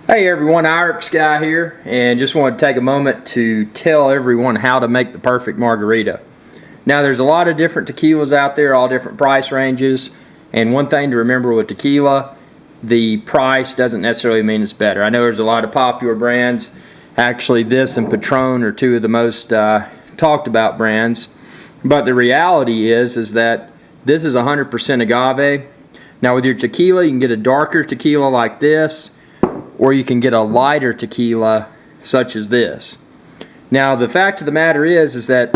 Hey everyone, Irix Guy here, and just want to take a moment to tell everyone how to make the perfect margarita. Now there's a lot of different tequilas out there, all different price ranges, and one thing to remember with tequila, the price doesn't necessarily mean it's better. I know there's a lot of popular brands. Actually, this and Patron are two of the most talked about brands, but the reality is that this is 100% agave. Now with your tequila, you can get a darker tequila like this, or you can get a lighter tequila such as this. Now the fact of the matter is that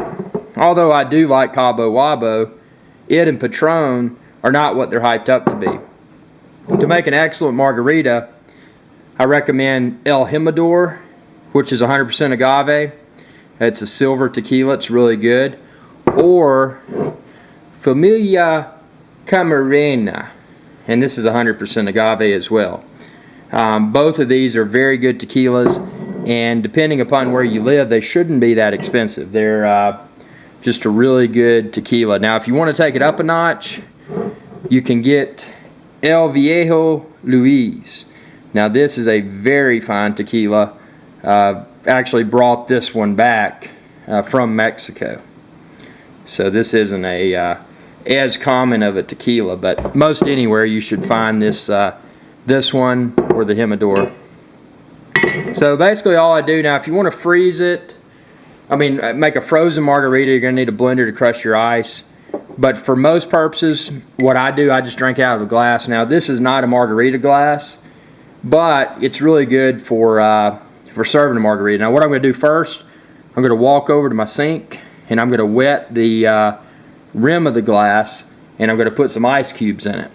although I do like Cabo Wabo, it and Patron are not what they're hyped up to be. To make an excellent margarita, I recommend El Jimador, which is 100% agave. It's a silver tequila, it's really good. Or Familia Camarena, and this is 100% agave as well. Both of these are very good tequilas, and depending upon where you live, they shouldn't be that expensive. They're just a really good tequila. Now if you want to take it up a notch, you can get El Viejo Luis. Now this is a very fine tequila. Actually brought this one back from Mexico. So this isn't as common of a tequila, but most anywhere you should find this one or the Jimador. So basically all I do now, if you want to freeze it, make a frozen margarita, you're going to need a blender to crush your ice. But for most purposes, what I do, I just drink out of a glass. Now this is not a margarita glass, but it's really good for serving a margarita. Now what I'm going to do first, I'm going to walk over to my sink and I'm going to wet the rim of the glass, and I'm going to put some ice cubes in it.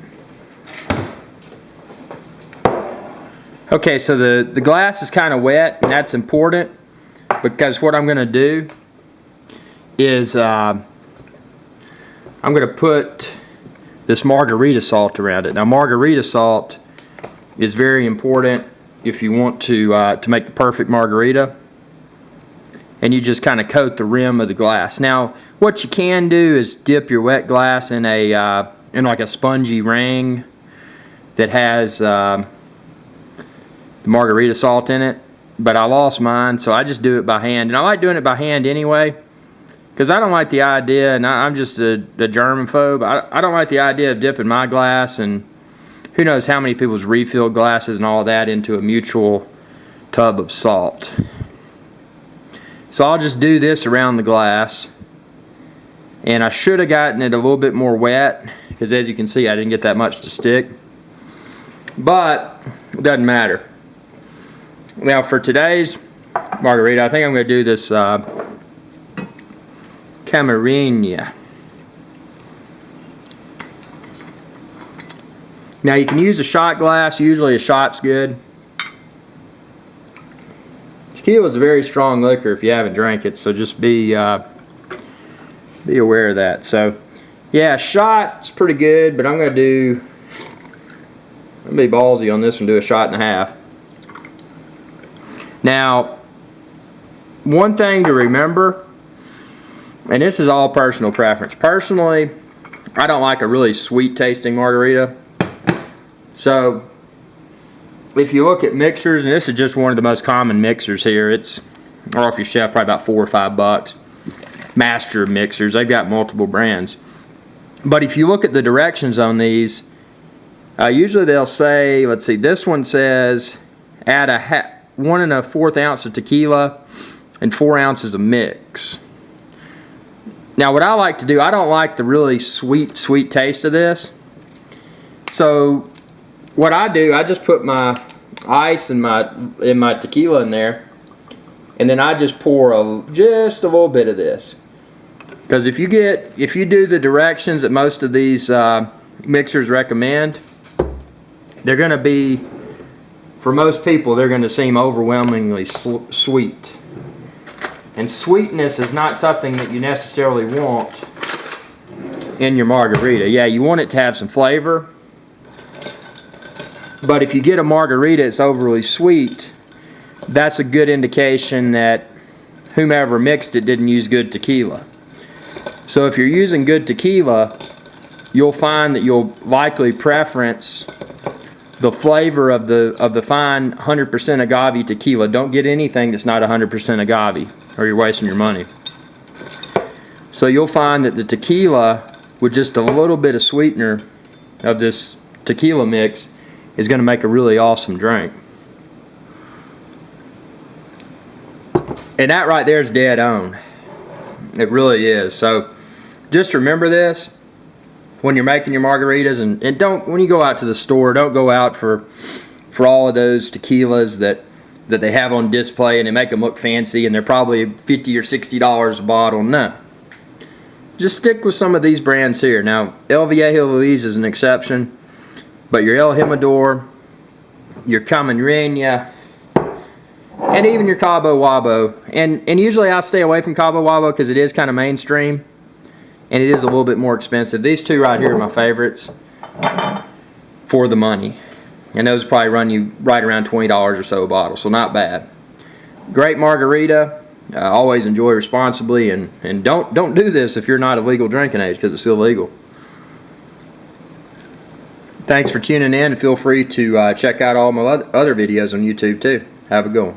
Okay, so the glass is kind of wet, and that's important because what I'm going to do is I'm going to put this margarita salt around it. Now margarita salt is very important if you want to make the perfect margarita, and you just kind of coat the rim of the glass. Now what you can do is dip your wet glass in like a spongy ring that has margarita salt in it, but I lost mine, so I just do it by hand. And I like doing it by hand anyway, because I don't like the idea, and I'm just a germaphobe. I don't like the idea of dipping my glass, and who knows how many people's refilled glasses and all of that, into a mutual tub of salt. So I'll just do this around the glass, and I should have gotten it a little bit more wet, because as you can see I didn't get that much to stick, but it doesn't matter. Now for today's margarita, I think I'm going to do this Camarena. Now you can use a shot glass. Usually a shot's good. Tequila is a very strong liquor if you haven't drank it, so just be aware of that. So yeah, shot's pretty good, but I'm going to be ballsy on this and do a shot and a half. Now, one thing to remember, and this is all personal preference. Personally, I don't like a really sweet tasting margarita. So, if you look at mixers, and this is just one of the most common mixers here, it's off your shelf, probably about $4 or $5. Master mixers, they've got multiple brands. But if you look at the directions on these, usually they'll say, let's see, this one says add 1 1/4 ounce of tequila and 4 ounces of mix. Now what I like to do, I don't like the really sweet taste of this. So what I do, I just put my ice and my tequila in there, and then I just pour just a little bit of this. Because if you do the directions that most of these mixers recommend, they're going to be, for most people, they're going to seem overwhelmingly sweet. And sweetness is not something that you necessarily want in your margarita. Yeah, you want it to have some flavor, but if you get a margarita that's overly sweet, that's a good indication that whomever mixed it didn't use good tequila. So if you're using good tequila, you'll find that you'll likely preference the flavor of the fine 100% agave tequila. Don't get anything that's not 100% agave, or you're wasting your money. So you'll find that the tequila, with just a little bit of sweetener of this tequila mix, is going to make a really awesome drink. And that right there is dead on. It really is. So just remember this when you're making your margaritas, and don't, when you go out to the store, don't go out for all of those tequilas that they have on display and they make them look fancy and they're probably $50 or $60 a bottle. No. Just stick with some of these brands here. Now, El Viejo Luis is an exception, but your El Jimador, your Camarena, and even your Cabo Wabo. And usually I stay away from Cabo Wabo because it is kind of mainstream and it is a little bit more expensive. These two right here are my favorites for the money. And those probably run you right around $20 or so a bottle, so not bad. Great margarita. Always enjoy responsibly, and don't do this if you're not of legal drinking age, because it's illegal. Thanks for tuning in, and feel free to check out all my other videos on YouTube too. Have a good one.